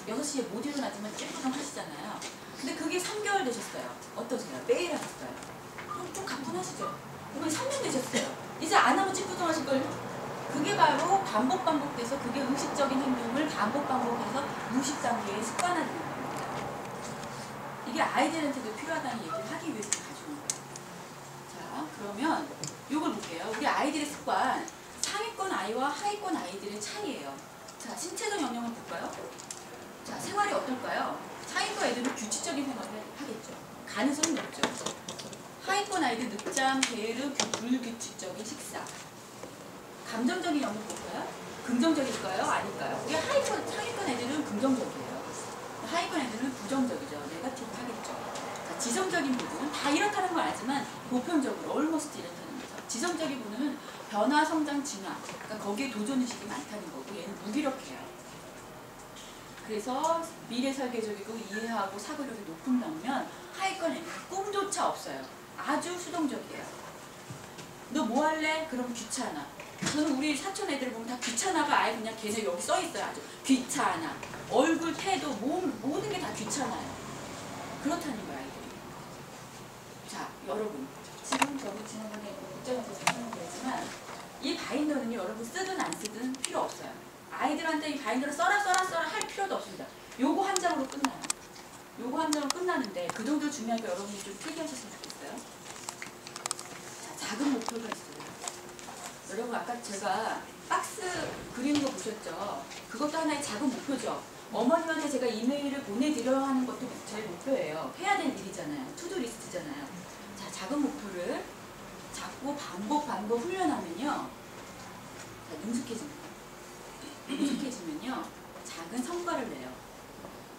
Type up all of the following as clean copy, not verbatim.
6시에 못 일어나지만 찔끔 하시잖아요. 근데 그게 3개월 되셨어요. 어떠세요? 매일 하셨어요. 좀 가뿐하시죠? 이번에 3년 되셨어요. 이제 안 하면 찌뿌둥하실걸요? 그게 바로 반복돼서 그게 의식적인 행동을 반복해서 무의식 단계에 습관화되는 겁니다. 이게 아이들한테도 필요하다는 얘기를 하기 위해서 가져온 거예요. 자, 그러면 이걸 볼게요. 우리 아이들의 습관, 상위권 아이와 하위권 아이들의 차이예요. 자, 신체적 영역을 볼까요? 자, 생활이 어떨까요? 상위권 아이들은 규칙적인 생활을 하겠죠. 가능성이 높죠. 하위권 아이들 늦잠, 게으름, 불규칙적인 식사. 감정적인 영역 볼까요? 긍정적일까요? 아닐까요? 우리 상위권 애들은 긍정적이에요. 하위권 애들은 부정적이죠. 네거티브 하겠죠. 자, 지성적인 부분은 다 이렇다는 건 알지만 보편적으로 almost 이렇다는 거죠. 지성적인 부분은 변화, 성장, 진화. 그러니까 거기에 도전의식이 많다는 거고 얘는 무기력해요. 그래서 미래 설계적이고 이해하고 사고력이 높은 반면 하위권 애들은 꿈조차 없어요. 아주 수동적이에요. 너 뭐 할래? 그럼 귀찮아. 저는 우리 사촌 애들 보면 다 귀찮아가 아예 그냥 걔네 여기 써있어요. 아주 귀찮아. 얼굴, 태도, 몸, 모든 게 다 귀찮아요. 그렇다는 거예요, 아이들이. 자, 여러분. 지금 저기 지난번에 국장에서 설명드렸지만 이 바인더는요, 여러분 쓰든 안 쓰든 필요 없어요. 아이들한테 이 바인더를 써라 할 필요도 없습니다. 요거 한 장으로 끝나요. 요거 한 장으로 끝나는데 그 정도 중요하니까 여러분이 좀 특이하셨으면 좋겠어요. 자, 작은 목표가 있어요. 여러분 아까 제가 박스 그리는 거 보셨죠? 그것도 하나의 작은 목표죠. 어머님한테 제가 이메일을 보내드려야 하는 것도 제 목표예요. 해야 될 일이잖아요. 투두 리스트잖아요. 자, 작은 목표를 자꾸 반복 훈련하면요. 자, 능숙해지면요. 작은 성과를 내요.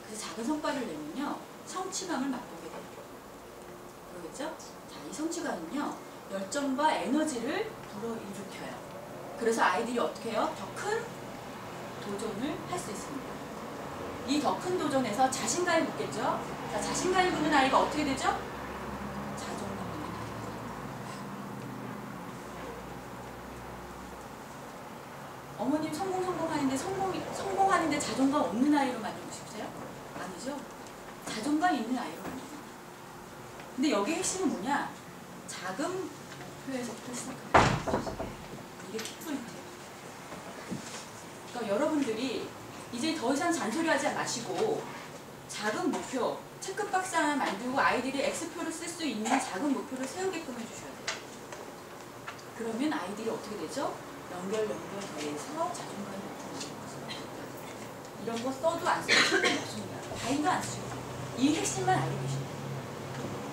그래서 작은 성과를 내면요. 성취감을 맛보게 돼요. 그러겠죠? 자, 이 성취감은요. 열정과 에너지를 불어일으켜요. 그래서 아이들이 어떻게 해요? 더 큰 도전을 할 수 있습니다. 이 더 큰 도전에서 자신감이 붙겠죠? 자, 자신감이 붙는 아이가 어떻게 되죠? 자존감이 붙는 아이가. 어머님 성공하는데 자존감 없는 아이로 만들고 싶으세요? 아니죠? 자존감 있는 아이로 만듭니다. 근데 여기의 핵심은 뭐냐? 작은 목표에서부터 시작합니다. 이게 키포인트예요. 그러니까 여러분들이 이제 더 이상 잔소리하지 마시고 작은 목표, 체크박스 하나 만들고 아이들이 X표를 쓸 수 있는 작은 목표를 세우게끔 해주셔야 돼요. 그러면 아이들이 어떻게 되죠? 연결돼서 자존감이 높아지는 거죠. 이런 거 써도 안 써도 상관없습니다. 바인더 안 쓰셔도 돼요. 이 핵심만 알고 계시면 돼요.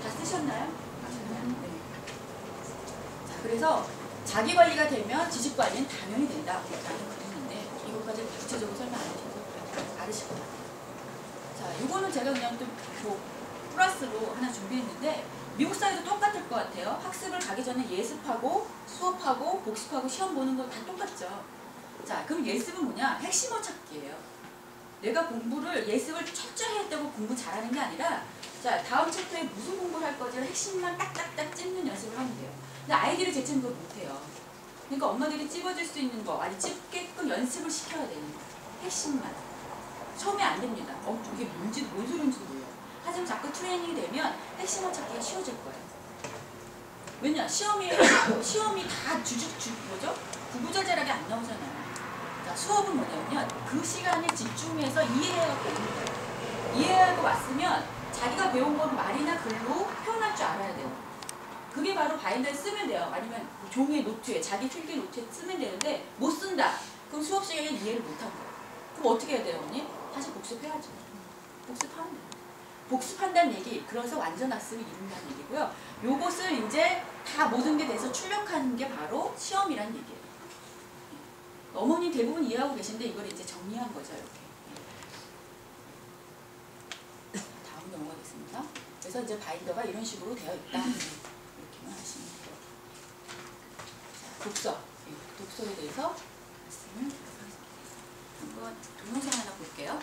다 쓰셨나요? 네. 자, 그래서 자기관리가 되면 지식관리는 당연히 된다. 라는 그림인데 이것까지 구체적으로 설명 안 하셔서 알으실 것 같아요. 자, 요거는 제가 그냥 좀 뭐 플러스로 하나 준비했는데 미국 사회도 똑같을 것 같아요. 학습을 가기 전에 예습하고 수업하고 복습하고 시험 보는 거 다 똑같죠. 자, 그럼 예습은 뭐냐? 핵심어 찾기예요. 내가 공부를 예습을 철저히 했다고 공부 잘하는 게 아니라 자, 다음 챕터에 무슨 공부를 할 거지를 핵심만 딱딱딱 찝는 연습을 하면 돼요. 근데 아이들이 대체는 그걸 못해요. 그러니까 엄마들이 찝어줄 수 있는 거, 아니 찝게끔 연습을 시켜야 되는 거. 핵심만. 처음에 안 됩니다. 이게 뭔 소리인지도 몰라요. 하지만 자꾸 트레이닝이 되면 핵심을 찾기가 쉬워질 거예요. 왜냐? 시험이 다 구구절절하게 안 나오잖아요. 자, 수업은 뭐냐면요. 그 시간에 집중해서 이해해갖고 오는 거예요. 이해하고 왔으면 자기가 배운 건 말이나 글로 표현할 줄 알아야 돼요. 그게 바로 바인더에 쓰면 돼요. 아니면 종이에 노트에, 자기 필기 노트에 쓰면 되는데 못 쓴다. 그럼 수업 시간에 이해를 못한 거예요. 그럼 어떻게 해야 돼요, 언니? 다시 복습해야죠. 복습하면 돼요. 복습한다는 얘기, 그래서 완전 학습을 이룬다는 얘기고요. 요것을 이제 다 모든 게 돼서 출력하는 게 바로 시험이라는 얘기예요. 어머니 대부분 이해하고 계신데 이걸 이제 정리한 거죠, 이렇게. 다음 넘어가겠습니다. 그래서 이제 바인더가 이런 식으로 되어 있다. 이렇게만 하시면 돼요. 자, 독서에 대해서 말씀을 드리겠습니다. 한번 동영상 하나 볼게요.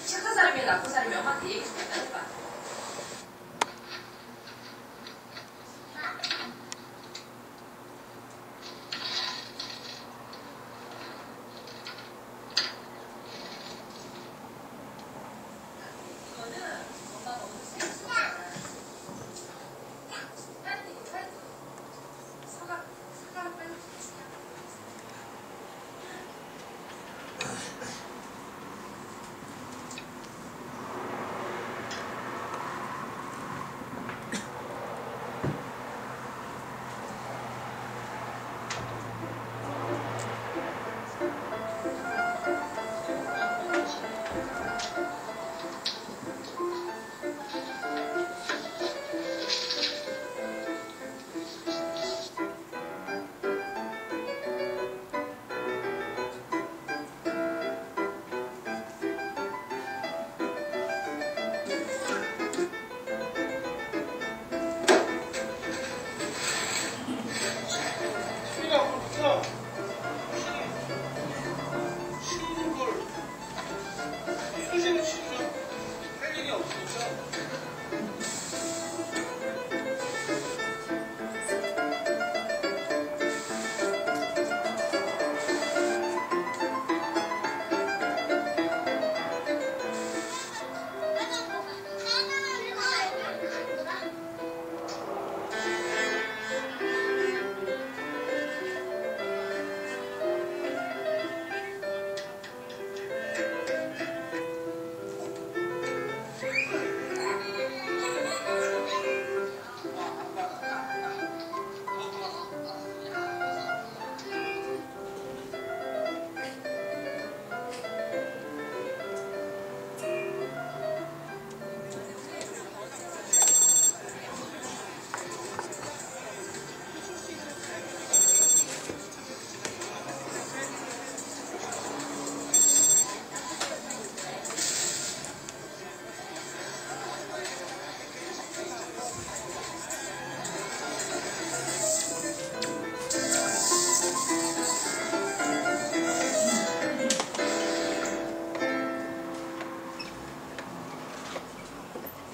착한 사람이야 나쁜 사람이야 엄마한테 얘기 좀 해봐.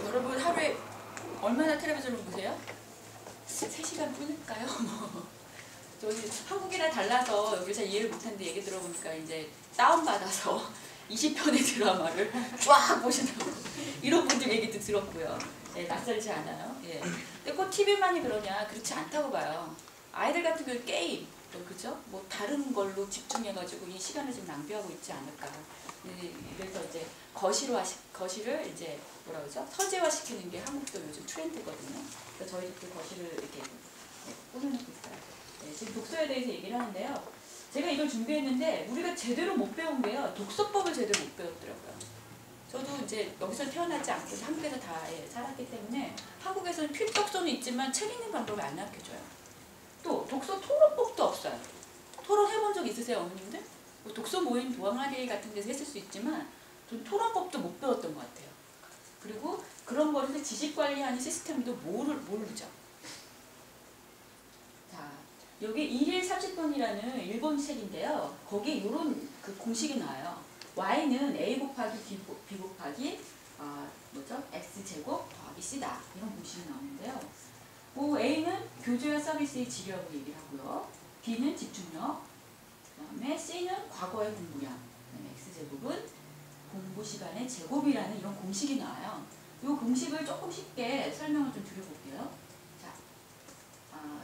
여러분 하루에 얼마나 텔레비전을 보세요? 3시간 뿐일까요? 저는 한국이랑 달라서 여기 잘 이해를 못하는데 얘기 들어보니까 이제 다운받아서 20편의 드라마를 쫙 보신다고 이런 분들 얘기도 들었고요. 예, 낯설지 않아요. 예. 근데 꼭 TV만이 그러냐? 그렇지 않다고 봐요. 아이들 같은 경우 게임, 그죠? 뭐 다른 걸로 집중해가지고 이 시간을 지금 낭비하고 있지 않을까. 그래서 이제 거실을 이제 뭐라 그러죠? 서재화 시키는 게 한국도 요즘 트렌드거든요. 그래서 저희도 거실을 이렇게 꾸며놓고 있어요. 네, 지금 독서에 대해서 얘기를 하는데요. 제가 이걸 준비했는데 우리가 제대로 못 배운 게요. 독서법을 제대로 못 배웠더라고요. 저도 이제 여기서 태어나지 않고 한국에서 다 살았기 때문에 한국에서는 필독서는 있지만 책 읽는 방법을 안 가르쳐줘요. 또 독서 토론법도 없어요. 토론 해본 적 있으세요, 어머님들? 뭐 독서 모임 동아리 같은 데서 했을 수 있지만 전 토론법도 못 배웠던 것 같아요. 그리고 그런 거에서 지식 관리하는 시스템도 모르죠. 자, 여기 1일 30분이라는 일본 책인데요. 거기 이런 그 공식이 나와요. y는 a 곱하기 b 곱하기 x제곱 더하기 c다. 이런 공식이 나오는데요. 뭐 a는 교재와 서비스의 질이라고 얘기를 하고요. b는 집중력, 그다음에 c는 과거의 공부량, 그다음에 x제곱은 공부 시간의 제곱이라는 이런 공식이 나와요. 이 공식을 조금 쉽게 설명을 좀 드려볼게요. 자,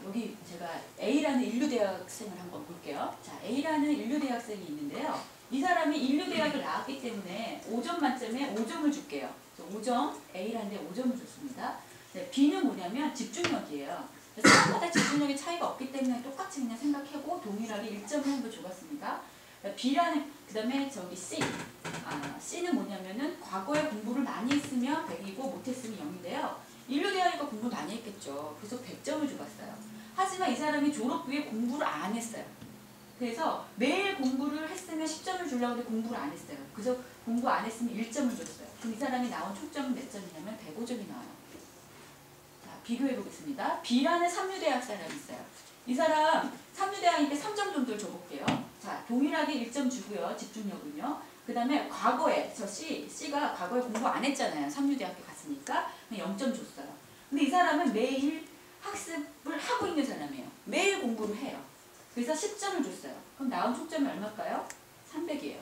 여기 제가 A라는 인류대학생을 한번 볼게요. 자, A라는 인류대학생이 있는데요. 이 사람이 인류대학을 나왔기 때문에 5점 만점에 5점을 줄게요. 5점, A라는 데 5점을 줬습니다. 네, B는 뭐냐면 집중력이에요. 사람마다 집중력의 차이가 없기 때문에 똑같이 그냥 생각하고 동일하게 1점을 한번 줘봤습니다. B라는, 그 다음에 저기 C. C는 뭐냐면은 과거에 공부를 많이 했으면 100이고 못했으면 0인데요. 인류대학이니까 공부를 많이 했겠죠. 그래서 100점을 줘봤어요. 하지만 이 사람이 졸업 후에 공부를 안 했어요. 그래서 매일 공부를 했으면 10점을 주려고 했는데 공부를 안 했어요. 그래서 공부 안 했으면 1점을 줬어요. 그럼 이 사람이 나온 총점은 몇 점이냐면 105점이 나와요. 자, 비교해 보겠습니다. B라는 삼류대학 사람이 있어요. 이 사람 삼류대학인데 3점 정도를 줘볼게요. 자, 동일하게 1점 주고요. 집중력은요. 그 다음에 과거에 저 C가 과거에 공부 안 했잖아요. 삼류대학교 갔으니까 0점 줬어요. 근데 이 사람은 매일 학습을 하고 있는 사람이에요. 매일 공부를 해요. 그래서 10점을 줬어요. 그럼 나온 총점이 얼마일까요? 300이에요.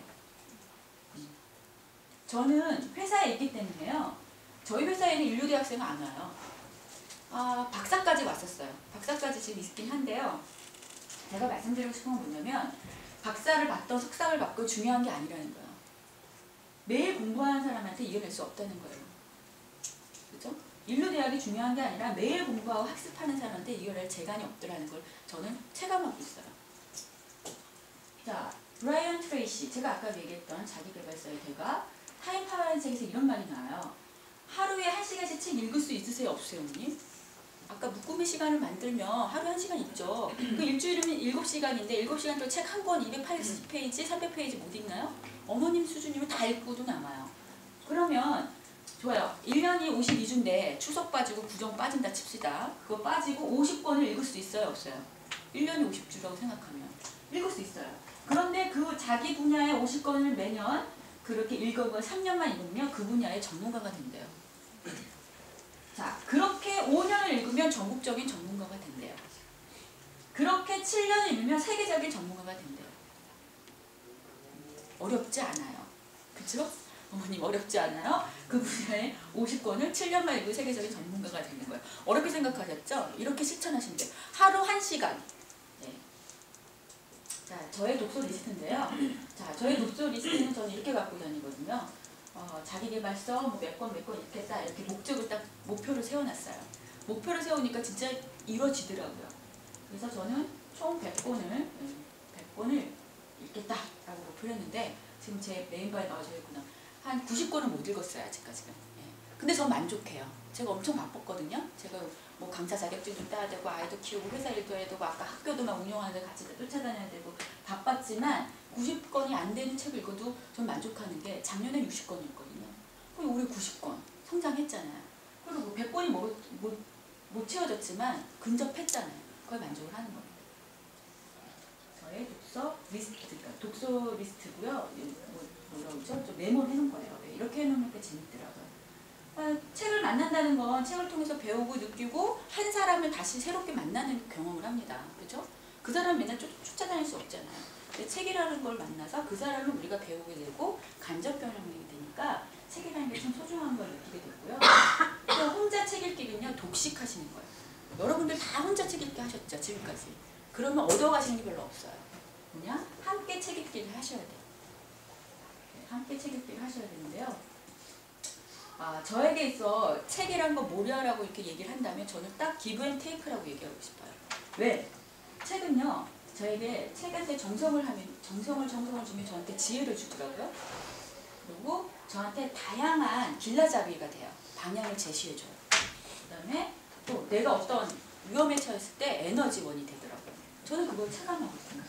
저는 회사에 있기 때문에요. 저희 회사에는 인류대학생은 안 와요. 박사까지 왔었어요. 박사까지 지금 있긴 한데요. 제가 말씀드리고 싶은 건 뭐냐면 박사를 받던 석사를 받고 중요한 게 아니라는 거예요. 매일 공부하는 사람한테 이겨낼 수 없다는 거예요. 그죠? 인류대학이 중요한 게 아니라 매일 공부하고 학습하는 사람한테 이겨낼 재간이 없더라는 걸 저는 체감하고 있어요. 자, 브라이언 트레이시, 제가 아까 얘기했던 자기개발서의 대가 타임 파워라는 책에서 이런 말이 나와요. 하루에 1시간씩 책 읽을 수 있으세요? 없으세요, 언니? 아까 묶음의 시간을 만들면 하루에 1시간 있죠. 그 일주일이면 7시간인데 7시간 동안 책 한 권 280페이지, 300페이지 못 읽나요? 어머님 수준이면 다 읽고도 남아요. 그러면 좋아요. 1년이 52주인데 추석 빠지고 구정 빠진다 칩시다. 그거 빠지고 50권을 읽을 수 있어요? 없어요? 1년이 50주라고 생각하면 읽을 수 있어요. 그런데 그 자기 분야의 50권을 매년 그렇게 읽어보면 3년만 읽으면 그 분야의 전문가가 된대요. 자, 그렇게 5년을 읽으면 전국적인 전문가가 된대요. 그렇게 7년을 읽으면 세계적인 전문가가 된대요. 어렵지 않아요. 그쵸? 어머님 어렵지 않아요? 그 분야의 50권을 7년만 읽고 세계적인 전문가가 되는 거예요. 어렵게 생각하셨죠? 이렇게 실천하시면 돼요. 하루 1시간. 네. 자, 저의 독서 리스트인데요. 자, 저의 독서 리스트는 저는 이렇게 갖고 다니거든요. 자기계발서 뭐 몇 권 읽겠다 이렇게 목표를 세워놨어요. 목표를 세우니까 진짜 이루어지더라고요. 그래서 저는 총 100권을 읽겠다라고 목표를 했는데 지금 제 메인바에 나와져 있구나. 한 90권을 못 읽었어요 아직까지는. 예. 근데 전 만족해요. 제가 엄청 바빴거든요. 제가 뭐 강사 자격증도 따야 되고 아이도 키우고 회사 일도 해야 되고 아까 학교도 막 운영하는데 같이 쫓아다녀야 되고 바빴지만 90권이 안 되는 책을 읽어도 전 만족하는 게 작년에 60권 읽거든요. 그리고 올해 90권 성장했잖아요. 그리고 뭐 100권이 못 채워졌지만 근접했잖아요. 그걸 만족을 하는 겁니다. 저의 독서 리스트고요. 뭐라고 그러죠? 좀 메모를 해놓은 거예요. 이렇게 해놓으니까 재밌더라고요. 책을 만난다는 건 책을 통해서 배우고 느끼고 한 사람을 다시 새롭게 만나는 경험을 합니다. 그렇죠? 그 사람 맨날 쫓아다닐 수 없잖아요. 책이라는 걸 만나서 그 사람을 우리가 배우게 되고 간접 경험이 되니까 책이라는 게 참 소중한 걸 느끼게 됐고요. 또 혼자 책 읽기는요. 독식하시는 거예요. 여러분들 다 혼자 책 읽기 하셨죠? 지금까지. 그러면 얻어가시는 게 별로 없어요. 그냥 함께 책 읽기를 하셔야 돼요. 네, 함께 책 읽기를 하셔야 되는데요. 저에게 있어 책이란 거 뭐냐라고 이렇게 얘기를 한다면 저는 딱 기브 앤 테이크라고 얘기하고 싶어요. 왜? 책은요. 저에게 책한테 정성을 주면 저한테 지혜를 주더라고요. 그리고 저한테 다양한 길라잡이가 돼요. 방향을 제시해줘요. 그 다음에 또 내가 어떤 위험에 처했을 때 에너지원이 되더라고요. 저는 그걸 체감하고 있습니다.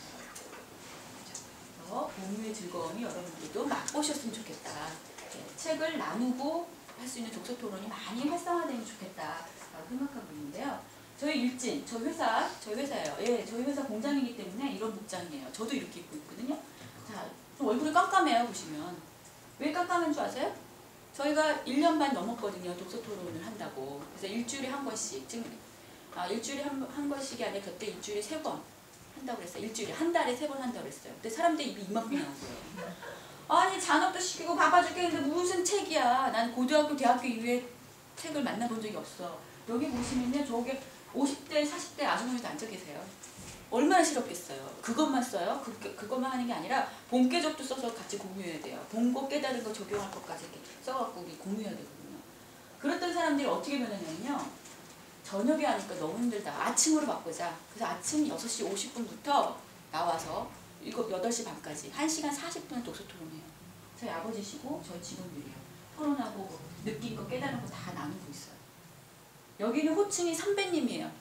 그래서 공유의 즐거움이 여러분들도 맛보셨으면 좋겠다. 네, 책을 나누고 할 수 있는 독서 토론이 많이 활성화되면 좋겠다라고 생각하고 있는데요. 저희 일진, 저희 회사예요. 예, 저희 회사 공장이기 때문에 이런 복장이에요. 저도 이렇게 입고 있거든요. 자, 좀 얼굴이 깜깜해요, 보시면. 왜 깜깜한 줄 아세요? 저희가 1년 반 넘었거든요, 독서 토론을 한다고. 그래서 일주일에 한 권씩, 지금, 일주일에 한 권씩이 아니라 그때 일주일에 3권 한다고 그랬어요. 일주일에, 한 달에 3번 한다고 그랬어요. 근데 사람들이 입이 이만큼 나오고요. 아니, 잔업도 시키고 바빠 죽겠는데 무슨 책이야. 난 고등학교, 대학교 이후에 책을 만나본 적이 없어. 여기 보시면요, 저게 50대, 40대 아주머니도 앉아 계세요. 얼마나 싫었겠어요. 그것만 써요? 그것만 하는 게 아니라 본계적도 써서 같이 공유해야 돼요. 본 거 깨달은 거 적용할 것까지 이렇게 써갖고 우리 공유해야 되거든요. 그랬던 사람들이 어떻게 변했냐면요. 저녁에 하니까 너무 힘들다. 아침으로 바꾸자. 그래서 아침 6시 50분부터 나와서 8시 반까지 1시간 40분을 독서 토론해요. 저희 아버지시고 저희 직원들이요. 토론하고 느낀 거 깨달은 거 다 나누고 있어요. 여기는 호칭이 선배님이에요.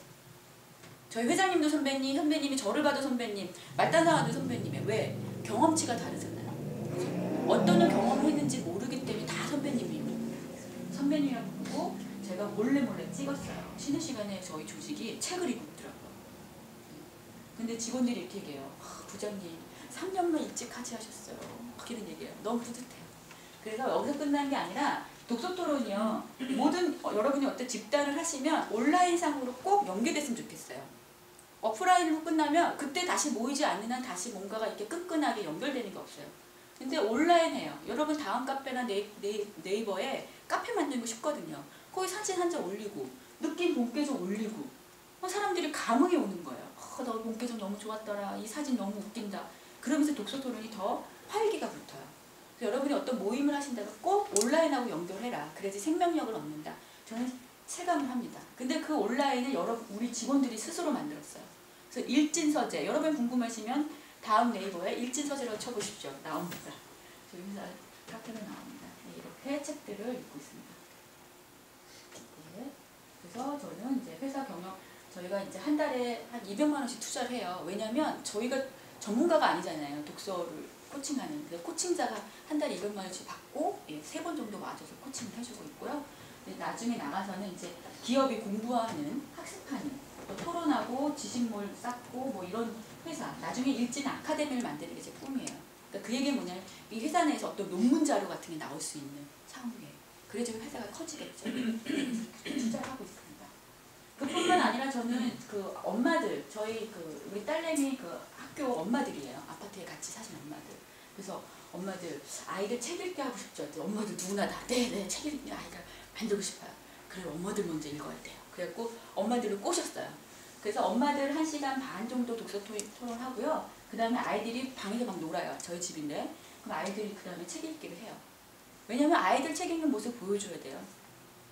저희 회장님도 선배님이 저를 봐도 선배님, 말단상아도 선배님이에요. 왜? 경험치가 다르잖아요. 어떤 경험을 했는지 모르기 때문에 다 선배님이에요. 선배님이라고 부르고 제가 몰래 찍었어요. 쉬는 시간에 저희 조직이 책을 읽더라고요. 근데 직원들이 이렇게 얘기해요. 부장님 3년만 일찍 하셨어요. 막 이런 얘기예요. 너무 뿌듯해요. 그래서 여기서 끝난 게 아니라 독서토론이요. 모든 여러분이 어떤 집단을 하시면 온라인상으로 꼭 연계됐으면 좋겠어요. 오프라인으로 끝나면 그때 다시 모이지 않는 한 다시 뭔가가 이렇게 끈끈하게 연결되는 게 없어요. 근데 온라인 해요. 여러분 다음 카페나 네이버에 카페 만들고 싶거든요. 거기 사진 한 장 올리고 느낀 본계정 올리고 사람들이 감흥이 오는 거예요. 너 본계정 너무 좋았더라. 이 사진 너무 웃긴다. 그러면서 독서토론이 더 활기가 붙어요. 그래서 여러분이 어떤 모임을 하신다면 꼭 온라인하고 연결해라. 그래야지 생명력을 얻는다. 저는 체감을 합니다. 근데 그 온라인을 우리 직원들이 스스로 만들었어요. 그래서 일진서재, 여러분 궁금하시면 다음 네이버에 일진서재라고 쳐보십시오. 나옵니다. 저희 회사 카페로 나옵니다. 이렇게 책들을 읽고 있습니다. 네. 그래서 저는 이제 회사 경영, 저희가 이제 한 달에 한 200만 원씩 투자를 해요. 왜냐면 저희가 전문가가 아니잖아요. 독서를 코칭하는. 그래서 코칭자가 한 달에 200만 원씩 받고 3번 정도 와줘서 코칭을 해주고 있고요. 나중에 나가서는 이제 기업이 공부하는, 학습하는, 또 토론하고 지식물 쌓고 뭐 이런 회사, 나중에 일진 아카데미를 만드는 게 제 꿈이에요. 그러니까 그 얘기는 뭐냐면 이 회사 내에서 어떤 논문 자료 같은 게 나올 수 있는 상황이에요. 그래야지 회사가 커지겠죠. 투자를 하고 있습니다. 그뿐만 아니라 저는 그 엄마들, 저희 우리 딸내미 그 학교 엄마들이에요. 아파트에 같이 사시는 엄마들. 그래서 엄마들 아이들 책 읽게 하고 싶죠. 엄마들 누구나 다 네, 책 읽는 아이가 만들고 싶어요. 그래 엄마들 먼저 읽어야 돼요. 그래갖고 엄마들을 꼬셨어요. 그래서 엄마들 1시간 반 정도 독서 토론하고요. 그 다음에 아이들이 방에서 막 놀아요. 저희 집인데. 그럼 아이들이 그 다음에 책 읽기를 해요. 왜냐면 아이들 책 읽는 모습 보여줘야 돼요.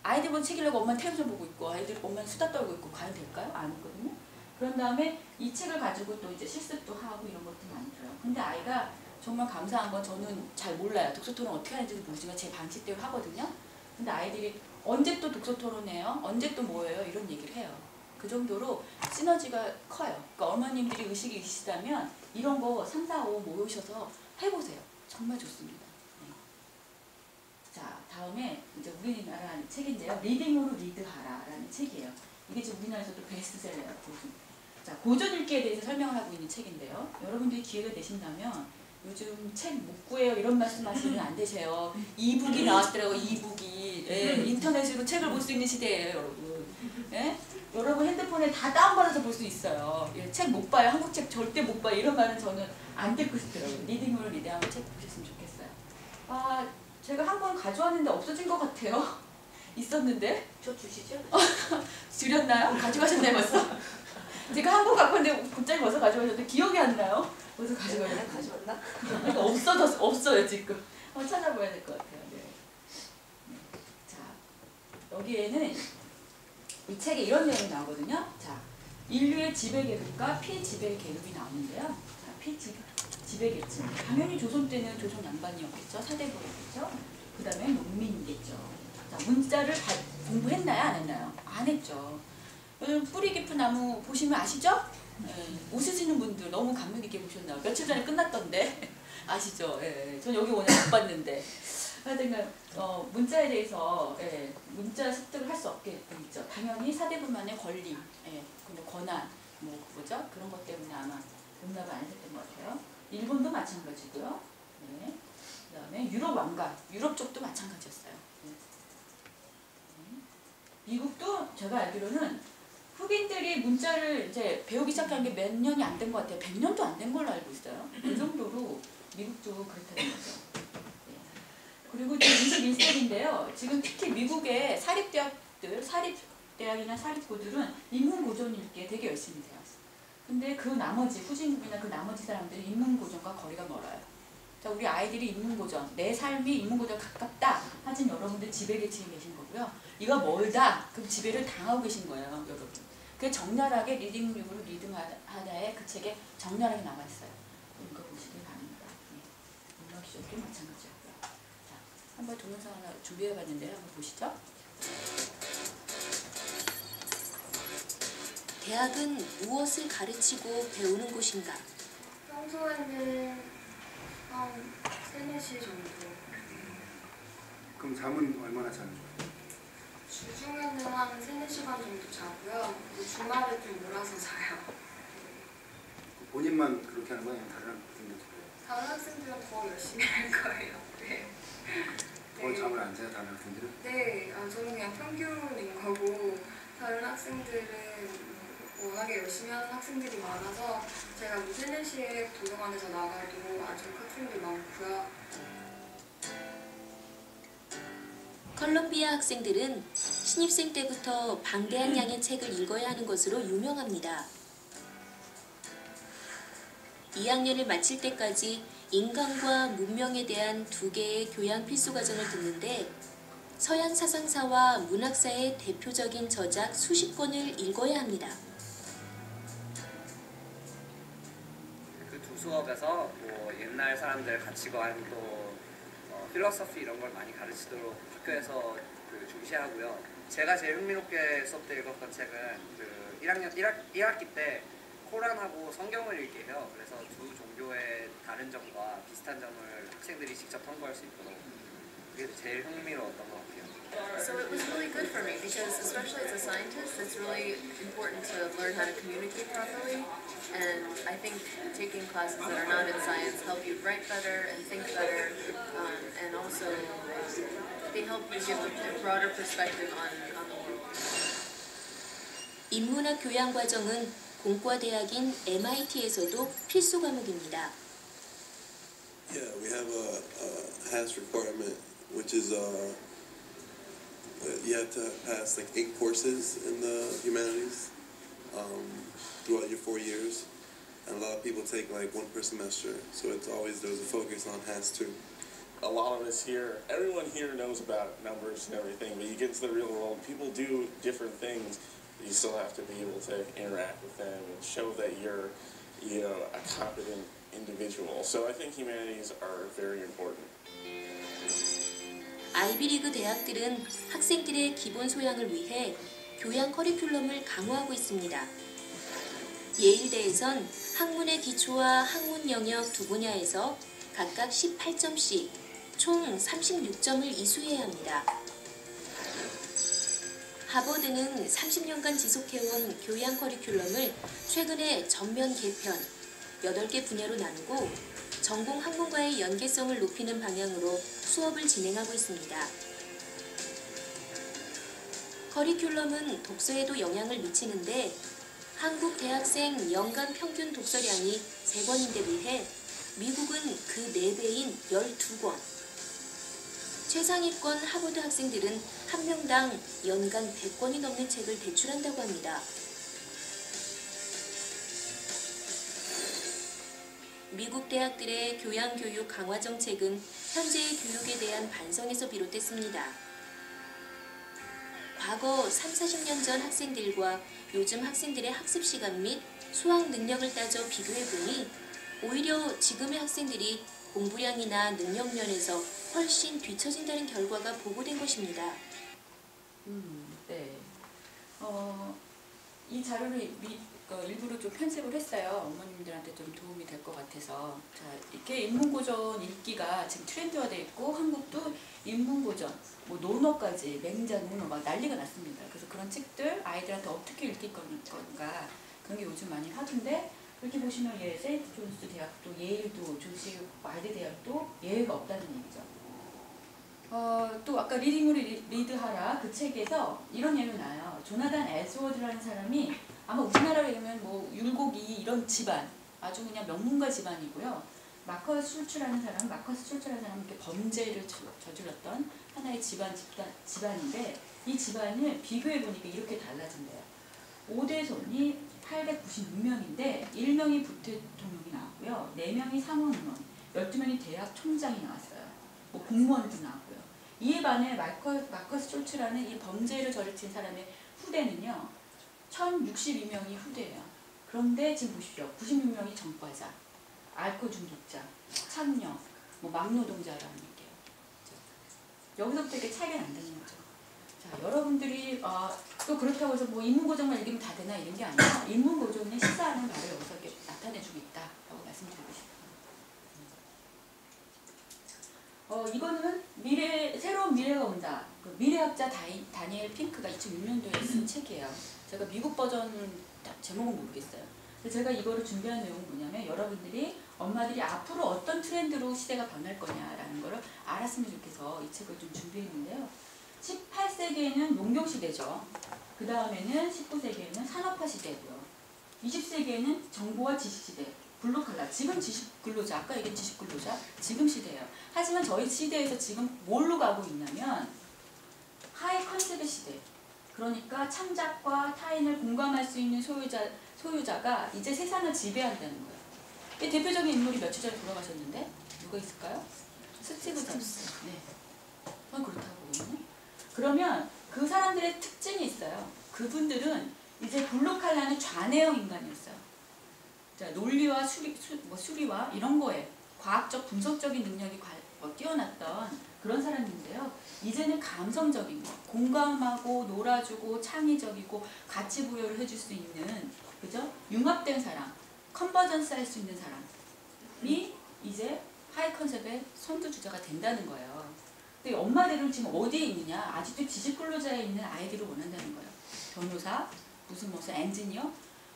아이들 보고 책 읽으려고 엄마는 텔레비전 보고 있고 아이들 엄마는 수다 떨고 있고 과연 될까요? 아니거든요. 그런 다음에 이 책을 가지고 또 이제 실습도 하고 이런 것도 만들어요. 근데 아이가 정말 감사한 건 저는 잘 몰라요. 독서토론 어떻게 하는지도 모르지만 제 방식대로 하거든요. 근데 아이들이 언제 또 독서토론해요? 언제 또 뭐예요? 이런 얘기를 해요. 그 정도로 시너지가 커요. 그러니까 어머님들이 의식이 있으시다면 이런 거 3, 4, 5 모으셔서 해보세요. 정말 좋습니다. 네. 자, 다음에 이제 우리나라 책인데요. 리딩으로 리드하라 라는 책이에요. 이게 지금 우리나라에서도 베스트셀러예요. 자, 고전 읽기에 대해서 설명을 하고 있는 책인데요. 여러분들이 기회가 되신다면 요즘 책 못 구해요 이런 말씀하시면 안 되세요. 이북이 나왔더라고요. 이북이. 예, 인터넷으로 책을 볼 수 있는 시대예요. 여러분. 예? 여러분 핸드폰에 다 다운받아서 볼 수 있어요. 예, 책 못 봐요. 한국 책 절대 못 봐요. 이런 말은 저는 안 듣고 싶더라고요. 리딩으로 리딩하면 책 보셨으면 좋겠어요. 아, 제가 한 권 가져왔는데 없어진 것 같아요. 있었는데. 저 주시죠? 줄였나요? 가져가셨나요 벌써? 제가 한 권 갖고 왔는데 곧잘 벌써 가져가셨는데 기억이 안 나요? 벌써 가져가셨나요? 가져왔나? 그러니까 없어요 지금. 한번 찾아봐야 될 것 같아요. 네. 자, 여기에는 이 책에 이런 내용이 나오거든요. 자, 인류의 지배계급과 피지배계급이 나오는데요. 자, 피지배계층. 당연히 조선 때는 조선 양반이었겠죠. 사대부였겠죠. 그 다음에 농민이겠죠. 자, 문자를 공부했나요? 안 했나요? 안 했죠. 뿌리 깊은 나무 보시면 아시죠? 예, 웃으시는 분들 너무 감명 깊게 보셨나요? 며칠 전에 끝났던데 아시죠? 예, 전 여기 오늘 못 봤는데 하여튼 문자에 대해서 문자 습득을 할 수 없게 있죠. 당연히 사대부만의 권리, 권한, 뭐죠? 그런 것 때문에 아마 용납을 안 했던 것 같아요. 일본도 마찬가지고요. 네. 그 다음에 유럽 왕가, 유럽 쪽도 마찬가지였어요. 네. 미국도 제가 알기로는 흑인들이 문자를 이제 배우기 시작한 게 몇 년이 안 된 것 같아요. 100년도 안 된 걸로 알고 있어요. 그 정도로 미국도 그렇다는 거죠. 네. 그리고 지금 21세기인데요. 지금 특히 미국의 사립대학들, 사립대학이나 사립고들은 인문고전 읽기에 되게 열심히 돼요. 근데 그 나머지, 후진국이나 그 나머지 사람들은 인문고전과 거리가 멀어요. 자, 우리 아이들이 인문고전, 내 삶이 인문고전 가깝다. 하지만 여러분들 지배계층에 계신 거고요. 이거 멀다. 그럼 지배를 당하고 계신 거예요, 여러분. 그 적나라하게 리딩으로 리딩하다에 그 책에 적나라하게 남아있어요. 이거 보시기 바랍니다. 네. 문학시험도 마찬가지고요. 자, 한번 동영상 하나 준비해봤는데 한번 보시죠. 대학은 무엇을 가르치고 배우는 곳인가? 평소에는 한 3-4시 정도. 그럼 잠은 얼마나 자는 거예요? 주중에는 한 3-4시간 정도 자고요. 주말에 좀 몰아서 자요. 본인만 그렇게 하는 거야? 아니면 다른 학생들도 그래요? 다른 학생들은 더 열심히 할 거예요. 네. 더 잠을 안 자요, 다른 학생들은? 네, 저는 그냥 평균인 거고 다른 학생들은 워낙에 열심히 하는 학생들이 많아서 제가 세네시에 도서관에서 나가도 아주 학생들이 많고요. 컬럼비아 학생들은 신입생 때부터 방대한 양의 책을 읽어야 하는 것으로 유명합니다. 2학년을 마칠 때까지 인간과 문명에 대한 2개의 교양 필수 과정을 듣는데 서양 사상사와 문학사의 대표적인 저작 수십 권을 읽어야 합니다. 그 두 수업에서 뭐 옛날 사람들 가치관 또 필로소피 이런 걸 많이 가르치도록 학교에서 그 중시하고요. 제가 제일 흥미롭게 수업 때 읽었던 책은 그 1학기 때 코란하고 성경을 읽게 해요. 그래서 두 종교의 다른 점과 비슷한 점을 학생들이 직접 탐구할 수 있도록 그게 제일 흥미로웠던 것 같아요. So it was really good for me because especially as a scientist, it's really important to learn how to communicate properly. And I think taking classes that are not in science help you write better and think better, and also they help you give a broader perspective on the world. 인문학 교양 과정은 공과대학인 MIT에서도 필수 과목입니다. Yeah, we have a HAS requirement, which is you have to pass like 8 courses in the humanities throughout your 4 years, and a lot of people take like 1 per semester, so it's always there's a focus on HAS too. A lot of us here, everyone here knows about numbers and everything, but you get into the real world, people do different things. You still have to be able to interact with them and show that you're, a competent individual. So I think humanities are very important. 아이비리그 대학들은 학생들의 기본 소양을 위해 교양 커리큘럼을 강화하고 있습니다. 예일대에선 학문의 기초와 학문 영역 두 분야에서 각각 18점씩 총 36점을 이수해야 합니다. 하버드는 30년간 지속해온 교양 커리큘럼을 최근에 전면 개편, 8개 분야로 나누고 전공 학문과의 연계성을 높이는 방향으로 수업을 진행하고 있습니다. 커리큘럼은 독서에도 영향을 미치는데 한국 대학생 연간 평균 독서량이 3권인데 비해 미국은 그 4배인 12권. 최상위권 하버드 학생들은 한 명당 연간 100권이 넘는 책을 대출한다고 합니다. 미국 대학들의 교양교육 강화 정책은 현재의 교육에 대한 반성에서 비롯됐습니다. 과거 30-40년 전 학생들과 요즘 학생들의 학습 시간 및 수학 능력을 따져 비교해보니 오히려 지금의 학생들이 공부량이나 능력 면에서 훨씬 뒤처진다는 결과가 보고된 것입니다. 네. 이 자료를 일부러 좀 편집을 했어요. 어머님들한테 좀 도움이 될 것 같아서. 자, 이렇게 인문고전 읽기가 지금 트렌드화되어 있고 한국도 인문고전, 뭐 논어까지 맹자, 논어 막 난리가 났습니다. 그래서 그런 책들 아이들한테 어떻게 읽힐 건가 그런 게 요즘 많이 하던데 이렇게 보시면 세인트 존스 대학도 예일도 조지 와일드 대학도 예외가 없다는 얘기죠. 또 아까 리딩으로 리드하라 그 책에서 이런 예로 나와요. 조나단 에스워드라는 사람이 아마 우리나라로 얘기하면 뭐 율곡이 이런 집안 아주 그냥 명문가 집안이고요. 마커스 슐츠라는 사람은 이렇게 범죄를 저질렀던 하나의 집안인데 이 집안을 비교해 보니까 이렇게 달라진대요. 5대손이 896명인데 1명이 부대통령이 나왔고요. 4명이 상원의원, 12명이 대학 총장이 나왔어요. 뭐 공무원도 나왔고요. 이에 반해 마커스 숄츠라는 이 범죄를 저지른 사람의 후대는요. 1062명이 후대예요. 그런데 지금 보십시오. 96명이 전과자, 알코올 중독자, 창녀, 뭐 막노동자라는 얘기예요. 여기서부터 이렇게 차이가 난다는 거죠. 자, 여러분들이 또 그렇다고 해서 뭐 인문고전만 읽으면 다 되나 이런 게 아니라 인문고전의 시사하는 바로 여기서 이렇게 나타내주고 있다라고 말씀드리고 싶어요. 이거는 새로운 미래가 온다. 그 미래학자 다니엘 핑크가 2006년도에 쓴 책이에요. 제가 미국 버전 제목은 모르겠어요. 근데 제가 이거를 준비한 내용은 뭐냐면 뭐냐면 여러분들이 엄마들이 앞으로 어떤 트렌드로 시대가 변할 거냐라는 거를 알았으면 좋겠어 이 책을 좀 준비했는데요. 18세기에는 농경시대죠. 그 다음에는 19세기에는 산업화 시대고요. 20세기에는 정보와 지식시대, 블루칼라, 지금 지식근로자, 아까 얘기한 지식근로자, 지금 시대예요. 하지만 저희 시대에서 지금 뭘로 가고 있냐면 하이 컨셉의 시대. 그러니까 창작과 타인을 공감할 수 있는 소유자가 이제 세상을 지배한다는 거예요. 대표적인 인물이 며칠 전에 돌아가셨는데 누가 있을까요? 스티브 잡스. 네. 저는 그렇다고 보거든요. 그러면 그 사람들의 특징이 있어요. 그분들은 이제 블루칼라는 좌뇌형 인간이었어요. 자, 논리와 수리와 이런 거에 과학적 분석적인 능력이 뛰어났던 그런 사람인데요. 이제는 감성적인 거, 공감하고 놀아주고 창의적이고 가치 부여를 해줄 수 있는, 그죠? 융합된 사람, 컨버전스 할 수 있는 사람이 이제 하이 컨셉의 선두주자가 된다는 거예요. 근데 엄마들은 지금 어디에 있느냐? 아직도 지식근로자에 있는 아이들을 원한다는 거예요. 변호사, 무슨 엔지니어?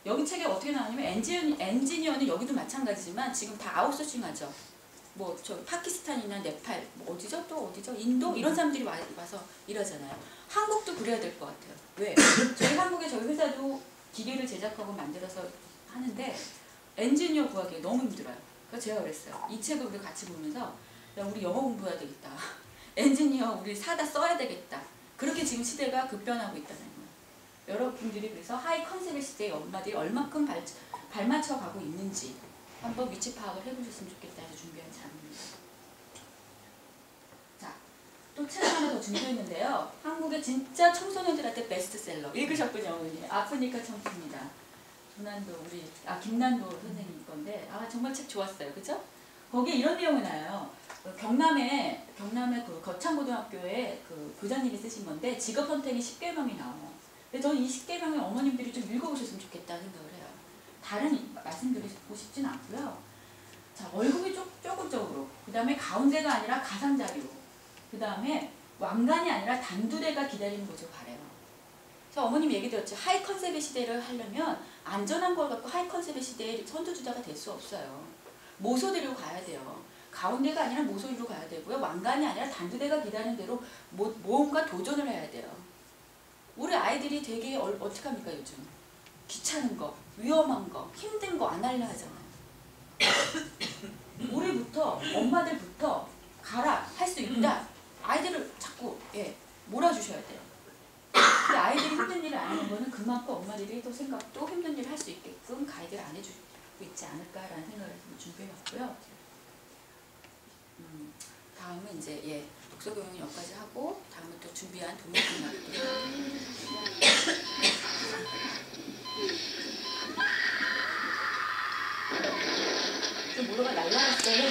여기 책에 어떻게 나오냐면 엔지니어는 여기도 마찬가지지만 지금 다 아웃소싱하죠. 뭐 저 파키스탄이나 네팔, 뭐 어디죠? 또 어디죠? 인도 이런 사람들이 와서 일하잖아요. 한국도 그래야 될 것 같아요. 왜? 저희 한국에 저희 회사도 기계를 제작하고 만들어서 하는데 엔지니어 구하기가 너무 힘들어요. 그래서 제가 그랬어요. 이 책을 우리 같이 보면서 야, 우리 영어 공부해야 되겠다. 엔지니어 우리 사다 써야 되겠다. 그렇게 지금 시대가 급변하고 있다는 거예요. 여러분들이 그래서 하이 컨셉의 시대에 엄마들이 얼마큼 발맞춰 가고 있는지 한번 위치 파악을 해보셨으면 좋겠다 해서 준비한 자료입니다. 자, 또 책 하나 더 준비했는데요. 한국의 진짜 청소년들한테 베스트셀러 읽으셨군요, 어머니. 아프니까 청소입니다. 김난도 선생님 건데 정말 책 좋았어요, 그죠? 거기에 이런 내용이 나와요. 경남에 그 거창고등학교에 그 교장님이 쓰신 건데 직업 선택의 10계명이 나와요. 근데 저는 이 10계명을 어머님들이 좀 읽어보셨으면 좋겠다 생각을 해요. 다른 말씀드리고 싶진 않고요. 자, 월급이 조금적으로, 그 다음에 가운데가 아니라 가상자리로, 그 다음에 왕관이 아니라 단두대가 기다리는 것을 바래요. 저 어머님 얘기 들었죠. 하이 컨셉의 시대를 하려면 안전한 걸 갖고 하이 컨셉의 시대의 선두주자가 될 수 없어요. 모소대로 가야 돼요. 가운데가 아니라 모소리로 가야 되고요. 왕관이 아니라 단두대가 기다리는 대로 뭔가 도전을 해야 돼요. 우리 아이들이 되게 어떻게 합니까 요즘? 귀찮은 거, 위험한 거, 힘든 거 안 하려 하잖아요. 우리부터, 엄마들부터 가라, 할 수 있다. 아이들을 자꾸 몰아주셔야 돼요. 근데 아이들이 힘든 일을 안 하는 거는 그만큼 엄마들이 또 생각도 힘든 일을 할 수 있게끔 가이드를 안 해주고 있지 않을까라는 생각을 준비해봤고요. 다음은 이제 독서교육은 여기까지 하고 다음은 또 준비한 동영상을 좀 뭐가 날라갔어요.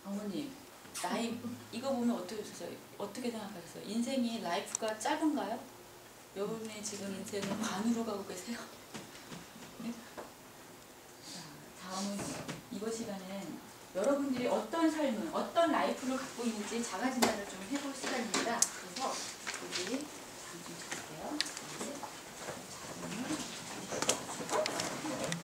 어머님, 나이 이거 보면 어떻게 생각하세요? 인생이 라이프가 짧은가요? 여러분의 지금 인생은 반으로 가고 계세요? 네? 자, 다음은 이번 시간은 여러분들이 어떤 삶을, 어떤 라이프를 갖고 있는지 자가진단을 좀 해볼 시간입니다. 그래서 우리